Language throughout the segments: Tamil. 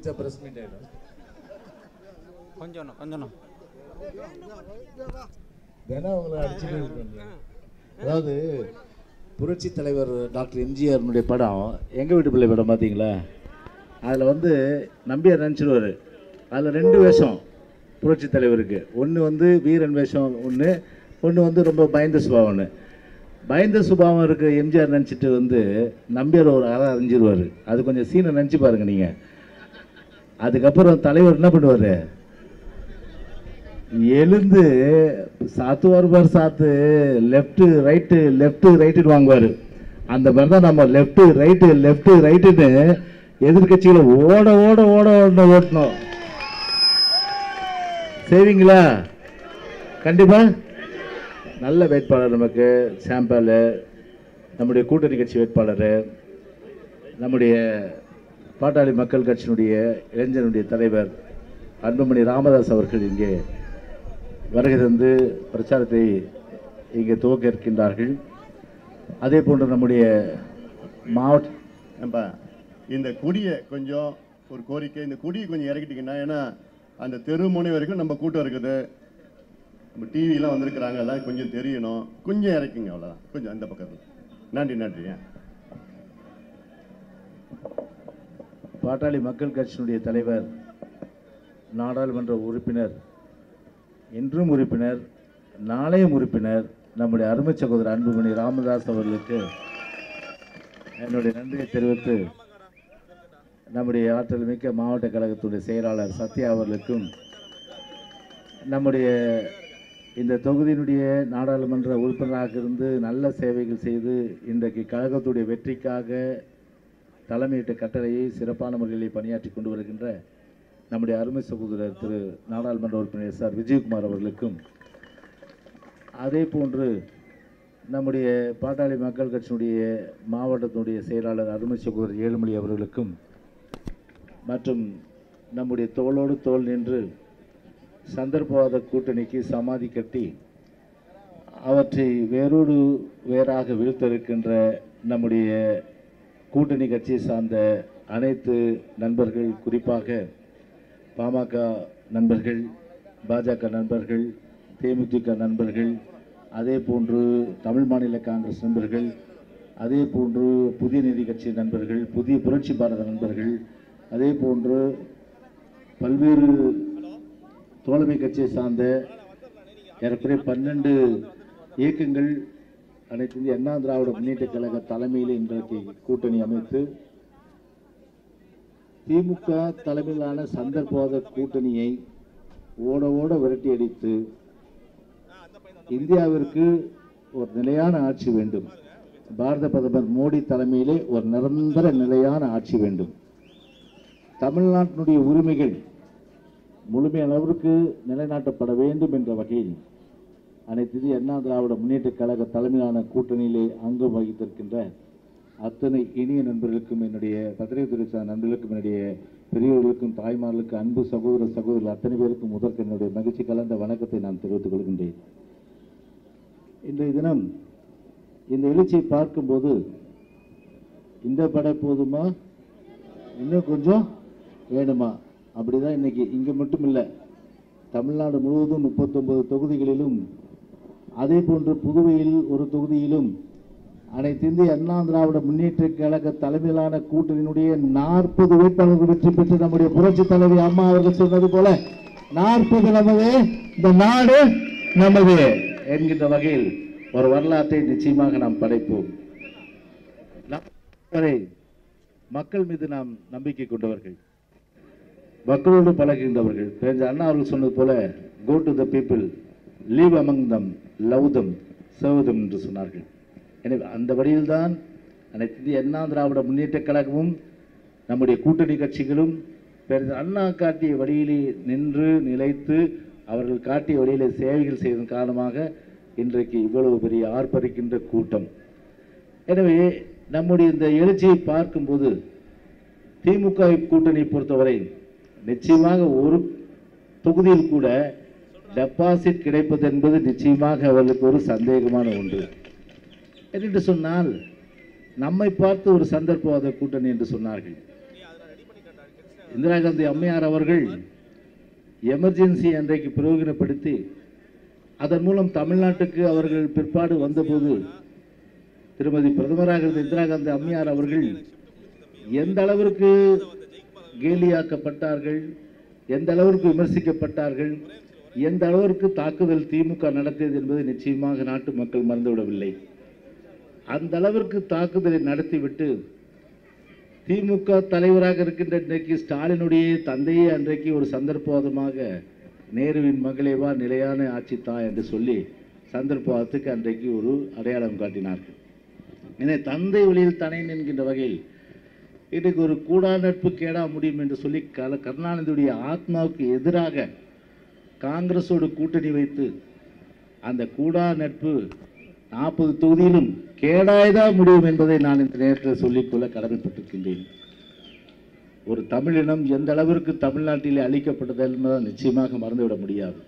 வச்சா பிரஸ் மீட் ஆயிடும். கொஞ்சம் கொஞ்சம் வேணா உங்களை அடிச்சுட்டு. அதாவது புரட்சி தலைவர் டாக்டர் எம்ஜிஆருடைய படம் எங்கள் வீட்டு பிள்ளை படம் பார்த்தீங்களா? அதில் வந்து நம்பியார் நினச்சிடுவார். அதில் 2 வேஷம் புரட்சி தலைவருக்கு. ஒன்று வீரன் வேஷம் ஒன்று ரொம்ப பயந்த சுபாவம் ஒன்று. பயந்த சுபாவம் இருக்க எம்ஜிஆர் நினச்சிட்டு நம்பியார் ஒரு அறை அறிஞ்சிருவார். அது கொஞ்சம் சீனை நினச்சி பாருங்கள் நீங்கள். அதுக்கப்புறம் தலைவர் என்ன பண்ணுவார்? எழுந்து சாத்து வருவார். சாத்து லெஃப்ட்டு ரைட்டு வாங்குவார். அந்த மாதிரி தான் நம்ம லெஃப்ட்டு ரைட்டுன்னு எதிர்கட்சிகளை ஓடணும். செய்வீங்களா? கண்டிப்பா. நல்ல வேட்பாளர் நமக்கு சாம்பல், நம்முடைய கூட்டணி கட்சி வேட்பாளர், நம்முடைய பாட்டாளி மக்கள் கட்சியினுடைய இளைஞனுடைய தலைவர் அன்புமணி ராமதாஸ் அவர்கள் இங்கே வருகை தந்து பிரச்சாரத்தை இங்கே துவக்க இருக்கின்றார்கள். அதே போன்று நம்முடைய மாவட்ட இந்த கொடியை கொஞ்சம் ஒரு கோரிக்கை, இந்த கொடியை கொஞ்சம் இறக்கிட்டீங்கன்னா, ஏன்னா அந்த தெரு முனை வரைக்கும் நம்ம கூட்டம் இருக்குது, நம்ம டிவிலாம் வந்திருக்கிறாங்க, எல்லாம் கொஞ்சம் தெரியணும், கொஞ்சம் இறக்குங்க, அவ்வளோதான். கொஞ்சம் அந்த பக்கத்தில். நன்றி. பாட்டாளி மக்கள் கட்சியினுடைய தலைவர், நாடாளுமன்ற உறுப்பினர், இன்றும் உறுப்பினர், நாளையும் உறுப்பினர், நம்முடைய அருமை சகோதரர் அன்புமணி ராமதாஸ் அவர்களுக்கு என்னுடைய நன்றியை தெரிவித்து, நம்முடைய ஆற்றல் மிக்க மாவட்ட கழகத்துடைய செயலாளர் சத்யா அவர்களுக்கும், நம்முடைய இந்த தொகுதியினுடைய நாடாளுமன்ற உறுப்பினராக இருந்து நல்ல சேவைகள் செய்து இன்றைக்கு கழகத்துடைய வெற்றிக்காக தலைமையிட்ட கட்டளையை சிறப்பான முறையில் பணியாற்றி கொண்டு வருகின்ற நம்முடைய அருமை சகோதரர் திரு நாடாளுமன்ற உறுப்பினர் சார் விஜயகுமார் அவர்களுக்கும், அதே போன்று நம்முடைய பாட்டாளி மக்கள் கட்சியினுடைய மாவட்டத்தினுடைய செயலாளர் அருமை சகோதரர் ஏழுமலை அவர்களுக்கும், மற்றும் நம்முடைய தோளோடு தோள் நின்று சந்தர்ப்பவாத கூட்டணிக்கு சமாதி கட்டி அவற்றை வேரோடு வேறாக வீழ்த்திருக்கின்ற நம்முடைய கூட்டணி கட்சியை சார்ந்த அனைத்து நண்பர்கள், குறிப்பாக பாமக நண்பர்கள், பாஜக நண்பர்கள், தேமுதிக நண்பர்கள், அதே போன்று தமிழ் மாநில காங்கிரஸ் நண்பர்கள், அதே போன்று புதிய நீதி கட்சி நண்பர்கள், புதிய புரட்சி பாரத நண்பர்கள், அதே போன்று பல்வேறு தோழமை கட்சியை சார்ந்த ஏறக்குறைய 12 இயக்கங்கள் அனைத்து இந்திய அண்ணா திராவிட முன்னேற்ற கழக தலைமையில் இன்றைக்கு கூட்டணி அமைத்து திமுக தலைமையிலான சந்தர்ப்பவாத கூட்டணியை ஓட விரட்டி அடித்து இந்தியாவிற்கு ஒரு நிலையான ஆட்சி வேண்டும், பாரத பிரதமர் மோடி தலைமையிலே ஒரு நிரந்தர நிலையான ஆட்சி வேண்டும், தமிழ்நாட்டினுடைய உரிமைகள் முழுமையளவிற்கு நிலைநாட்டப்பட வேண்டும் என்ற வகையில் அனைத்து இந்திய அண்ணா திராவிட முன்னேற்ற கழக தலைமையிலான கூட்டணியிலே அங்கம் வகித்திருக்கின்ற அத்தனை இனிய நண்பர்களுக்கும், என்னுடைய பத்திரிகை துறை நண்பர்களுக்கும், என்னுடைய பெரியவர்களுக்கும், தாய்மார்களுக்கும், அன்பு சகோதரர்கள் அத்தனை பேருக்கும் முதற்கு என்னுடைய மகிழ்ச்சி கலந்த வணக்கத்தை நான் தெரிவித்துக் கொள்கின்றேன். இன்றைய தினம் இந்த எழுச்சியை பார்க்கும்போது இந்த படை போதுமா, இன்னும் கொஞ்சம் வேணுமா, அப்படிதான் இன்னைக்கு இங்கே மட்டும் இல்லை, தமிழ்நாடு முழுவதும் 39 தொகுதிகளிலும், அதே போன்று புதுவையில் ஒரு தொகுதியிலும் அனைத்து இந்திய அண்ணா திராவிட முன்னேற்ற கழக தலைமையிலான கூட்டணியினுடைய 40 வேட்பாளர்கள் வெற்றி பெற்று நம்முடைய புரட்சி தலைவி அம்மா அவர்கள் சொன்னது போல 40 நமது, இந்த நாடு நமது என்கின்ற வகையில் ஒரு வரலாற்றை நிச்சயமாக நாம் படைப்போம். மக்கள் மீது நாம் நம்பிக்கை கொண்டவர்கள், மக்களோடு பழகுகின்றவர்கள். அண்ணா அவர்கள் சொன்னது போல go to the people, live among them, love them, serve them என்று சொன்னார்கள். எனவே அந்த வழியில்தான் அனைத்து இந்திய அண்ணா திராவிட முன்னேற்ற கழகமும் நம்முடைய கூட்டணி கட்சிகளும் அண்ணா காட்டிய வழியிலே நின்று நிலைத்து அவர்கள் காட்டிய வழியிலே சேவைகள் செய்வதன் காரணமாக இன்றைக்கு இவ்வளவு பெரிய ஆர்ப்பரிக்கின்ற கூட்டம். எனவே நம்முடைய இந்த எழுச்சியை பார்க்கும்போது திமுக கூட்டணியை பொறுத்தவரை நிச்சயமாக ஒரு தொகுதியில் கூட டெபாசிட் கிடைப்பது என்பது நிச்சயமாக அவர்களுக்கு ஒரு சந்தேகமான ஒன்று. என்று சொன்னால் நம்மை பார்த்து ஒரு சந்தர்ப்பவாத கூட்டணி என்று சொன்னார்கள். இந்திரா காந்தி அம்மையார் அவர்கள் எமர்ஜென்சி அன்றைக்கு பிரயோஜனப்படுத்தி அதன் மூலம் தமிழ்நாட்டுக்கு அவர்கள் பிற்பாடு வந்தபோது திருமதி பிரதமராக இருந்த இந்திரா காந்தி அம்மையார் அவர்கள் எந்த அளவிற்கு கேலியாக்கப்பட்டார்கள், எந்த அளவிற்கு விமர்சிக்கப்பட்டார்கள், எந்த அளவிற்கு தாக்குதல் திமுக நடத்தியது என்பதை நிச்சயமாக நாட்டு மக்கள் மறந்துவிடவில்லை. அந்த அளவிற்கு தாக்குதலை நடத்திவிட்டு திமுக தலைவராக இருக்கின்ற இன்றைக்கு ஸ்டாலினுடைய தந்தையே அன்றைக்கு ஒரு சந்தர்ப்பவாதமாக நேருவின் மகளேவா நிலையான ஆட்சி தா என்று சொல்லி சந்தர்ப்பவாதத்துக்கு அன்றைக்கு ஒரு அடையாளம் காட்டினார்கள். எனவே தந்தை வழியில் தனையன் என்கின்ற வகையில் இன்றைக்கு ஒரு கூடா நட்பு கேடா முடியும் என்று சொல்லி கருணாநிதியுடைய ஆத்மாவுக்கு எதிராக காங்கிரஸோடு கூட்டணி வைத்து அந்த கூடா நட்பு 40 தொகுதியிலும் கேடாய்தான் முடியும் என்பதை நான் இந்த நேரத்தில் சொல்லிக்கொள்ள கடமைப்பட்டிருக்கின்றேன். ஒரு தமிழினம் எந்த அளவிற்கு தமிழ்நாட்டிலே அளிக்கப்பட்டது என்பதை நிச்சயமாக மறந்துவிட முடியாது.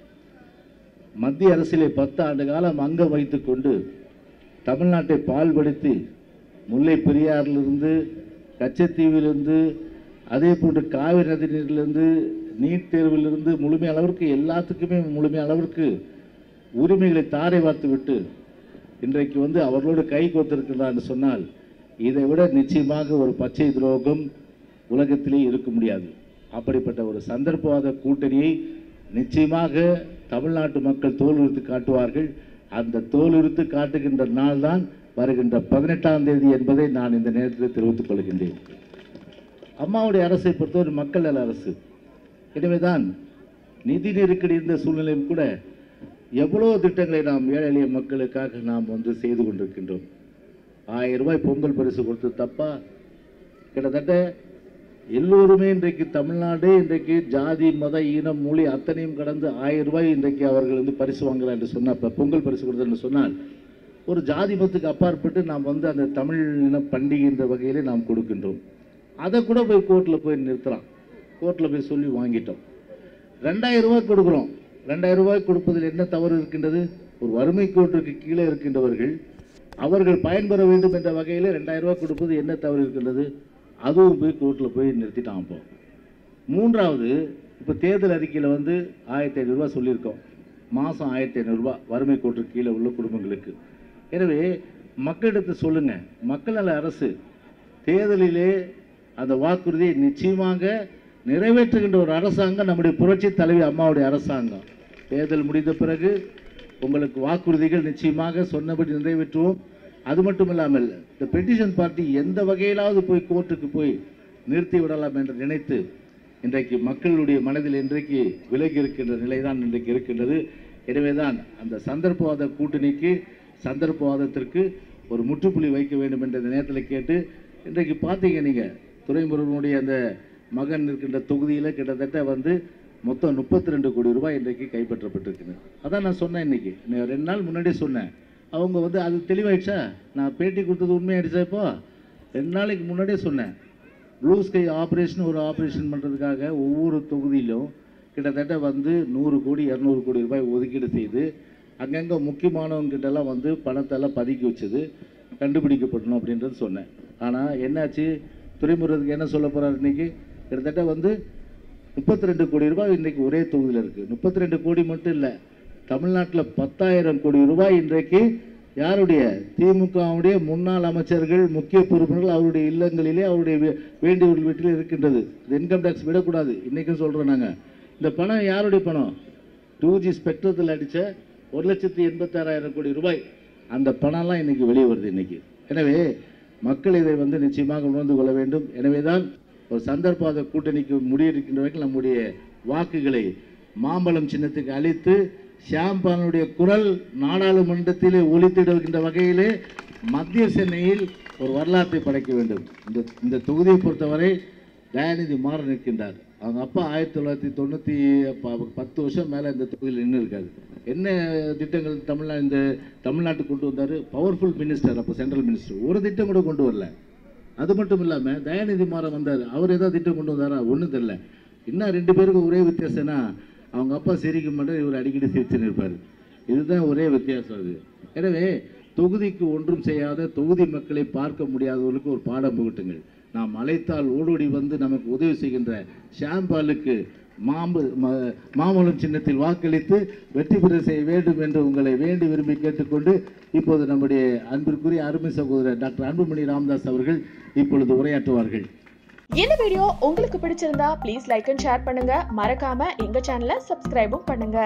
மத்திய அரசிலே 10 ஆண்டு காலம் அங்கம் வைத்துக் கொண்டு தமிழ்நாட்டை பால்படுத்தி முல்லை பெரியாறிலிருந்து கச்சத்தீவிலிருந்து அதே போன்று காவிரி நதி நீரிலிருந்து நீட் தேர்விலிருந்து முழுமை அளவிற்கு எல்லாத்துக்குமே முழுமை அளவிற்கு உரிமைகளை தாரை வார்த்து விட்டு இன்றைக்கு அவர்களோடு கை கோத்திருக்கிறார் என்று சொன்னால் இதை விட நிச்சயமாக ஒரு பச்சை துரோகம் உலகத்திலே இருக்க முடியாது. அப்படிப்பட்ட ஒரு சந்தர்ப்பவாத கூட்டணியை நிச்சயமாக தமிழ்நாட்டு மக்கள் தோலுரித்து காட்டுவார்கள். அந்த தோலுரித்து காட்டுகின்ற நாள் தான் வருகின்ற 18ஆம் தேதி என்பதை நான் இந்த நேரத்தில் தெரிவித்துக் கொள்கின்றேன். அம்மாவுடைய அரசை பொறுத்தவரை மக்கள் நல அரசு. எனவேதான் நிதி நெருக்கடி இருந்த சூழ்நிலையும் கூட எவ்வளோ திட்டங்களை நாம் ஏழை எளிய மக்களுக்காக நாம் செய்து கொண்டிருக்கின்றோம். 1000 ரூபாய் பொங்கல் பரிசு கொடுத்து தப்பா? கிட்டத்தட்ட எல்லோருமே இன்றைக்கு தமிழ்நாடு இன்றைக்கு ஜாதி மத இனம் மொழி அத்தனையும் கடந்து 1000 ரூபாய் இன்றைக்கு அவர்கள் பரிசு வாங்கலாம் என்று சொன்னால், இப்போ பொங்கல் பரிசு கொடுத்தன்னு சொன்னால் ஒரு ஜாதி மதத்துக்கு அப்பாற்பட்டு நாம் அந்த தமிழ் இன பண்டிகைன்ற வகையிலே நாம் கொடுக்கின்றோம். அதை கூட போய் கோர்ட்டில் போய் நிறுத்தலாம். கோர்ட்டில் போய் சொல்லி வாங்கிட்டோம். 2000 ரூபாய் கொடுக்குறோம். 2000 ரூபாய் கொடுப்பதில் என்ன தவறு இருக்கின்றது? ஒரு வறுமை கோட்டிற்கு கீழே இருக்கின்றவர்கள் அவர்கள் பயன்பெற வேண்டும் என்ற வகையில் 2000 ரூபாய் கொடுப்பது என்ன தவறு இருக்கின்றது? அதுவும் போய் கோர்ட்டில் போய் நிறுத்திட்டான். இப்போ மூன்றாவது, இப்போ தேர்தல் அறிக்கையில் 1500 ரூபா சொல்லியிருக்கோம். மாதம் 1500 ரூபா வறுமை கோட்டிற்கு கீழே உள்ள குடும்பங்களுக்கு. எனவே மக்களிடத்தை சொல்லுங்கள், மக்கள் நல அரசு தேர்தலிலே அந்த வாக்குறுதியை நிச்சயமாக நிறைவேற்றுகின்ற ஒரு அரசாங்கம் நம்முடைய புரட்சி தலைவி அம்மாவுடைய அரசாங்கம். தேர்தல் முடிந்த பிறகு உங்களுக்கு வாக்குறுதிகள் நிச்சயமாக சொன்னபடி நிறைவேற்றுவோம். அது மட்டும் இல்லாமல் இந்த பெட்டிஷன் பார்ட்டி எந்த வகையிலாவது போய் கோர்ட்டுக்கு போய் நிறுத்தி விடலாம் என்று நினைத்து இன்றைக்கு மக்களுடைய மனதில் இன்றைக்கு விலகி இருக்கின்ற நிலைதான் இன்றைக்கு இருக்கின்றது. எனவேதான் அந்த சந்தர்ப்பவாத கூட்டணிக்கு சந்தர்ப்பவாதத்திற்கு ஒரு முற்றுப்புள்ளி வைக்க வேண்டும் என்ற நேரத்தில் கேட்டு இன்றைக்கு பார்த்தீங்க நீங்கள் துரைமுருகனுடைய அந்த மகன் இருக்கின்ற தொகுதியில் கிட்டத்தட்ட மொத்தம் 32 கோடி ரூபாய் இன்றைக்கு கைப்பற்றப்பட்டிருக்குது. அதான் நான் சொன்னேன். இன்னைக்கு 2 நாள் முன்னாடியே சொன்னேன். அவங்க அது தெளிவாயிடுச்சா? நான் பேட்டி கொடுத்தது உண்மையாயிடுச்சா? இப்போ 2 நாளைக்கு முன்னாடியே சொன்னேன். ப்ளூ ஸ்கை ஆப்ரேஷன் ஒரு ஆப்ரேஷன் பண்ணுறதுக்காக ஒவ்வொரு தொகுதியிலும் கிட்டத்தட்ட 100 கோடி 200 கோடி ரூபாய் ஒதுக்கீடு செய்து அங்கங்கே முக்கியமானவங்கிட்டெல்லாம் பணத்தெல்லாம் பதுக்கி வச்சது கண்டுபிடிக்கப்படணும் அப்படின்றது சொன்னேன். ஆனால் என்னாச்சு? துரைமுருகனுக்கு என்ன சொல்ல போகிறார்? இன்றைக்கி கிட்டத்தட்ட 32 கோடி ரூபாய் இன்றைக்கு ஒரே தொகுதியில் இருக்குது. 32 கோடி மட்டும் இல்லை, தமிழ்நாட்டில் 10,000 கோடி ரூபாய் இன்றைக்கு யாருடைய? திமுகவுடைய முன்னாள் அமைச்சர்கள் முக்கிய பொறுப்பினர்கள் அவருடைய இல்லங்களிலே அவருடைய வேண்டியவர்கள் வீட்டில் இருக்கின்றது. இது இன்கம் டேக்ஸ் விடக்கூடாது. இன்றைக்கும் சொல்கிறோம் நாங்கள். இந்த பணம் யாருடைய பணம்? 2G ஸ்பெக்ட்ரத்தில் அடித்த 1,86,000 கோடி ரூபாய். அந்த பணம்லாம் இன்றைக்கி வெளியே வருது இன்றைக்கி. எனவே மக்கள் இதை நிச்சயமாக உணர்ந்து கொள்ள வேண்டும். எனவே தான் ஒரு சந்தர்ப்பவாத கூட்டணிக்கு முடியிருக்கின்றவர்கள் நம்முடைய வாக்குகளை மாம்பழம் சின்னத்துக்கு அளித்து ஷியாம்பானுடைய குரல் நாடாளுமன்றத்திலே ஒலித்திடுகின்ற வகையிலே மத்திய சென்னையில் ஒரு வரலாற்றை படைக்க வேண்டும். இந்த தொகுதியை பொறுத்தவரை தயாநிதி மாறன் நிற்கின்றார். அவங்க அப்பா 1990 10 வருஷம் மேலே இந்த தொகுதியில் நின்று இருக்காது. என்ன திட்டங்கள் தமிழ்நாட்டுக்கு கொண்டு வந்தார்? பவர்ஃபுல் மினிஸ்டர், அப்போ சென்ட்ரல் மினிஸ்டர். ஒரு திட்டம் கூட கொண்டு வரல. அது மட்டும் இல்லாமல் தயாநிதி மாறன் வந்தார். அவர் ஏதாவது திட்டம் கொண்டு வந்தாரா? ஒன்றும் தெரியல. இன்னும் 2 பேருக்கும் ஒரே வித்தியாசம்னா அவங்க அப்பா சிரிக்க மாட்டார், இவர் அடிக்கடி சிரிச்சுன்னு இருப்பார். இதுதான் ஒரே வித்தியாசம். அது எனவே தொகுதிக்கு ஒன்றும் செய்யாத தொகுதி மக்களை பார்க்க முடியாதவர்களுக்கு ஒரு பாடம் புகட்டுங்கள். நாம் அழைத்தால் ஓடோடி வந்து நமக்கு உதவி செய்கின்ற ஷாம்பாலுக்கு மாமலம் சின்னத்தில் வாக்களித்து வெற்றி பெற செய்ய வேண்டும் என்று உங்களை வேண்டி விரும்பி கேட்டுக்கொண்டு இப்போது நம்முடைய அன்பிற்குரிய அருமை சகோதரர் டாக்டர் அன்புமணி ராமதாஸ் அவர்கள் இப்பொழுது உரையாற்றுவார்கள். இந்த வீடியோ உங்களுக்கு பிடிச்சிருந்தா ப்ளீஸ் லைக் அண்ட் ஷேர் பண்ணுங்க. மறக்காம எங்க சேனலை சப்ஸ்கிரைபும் பண்ணுங்க.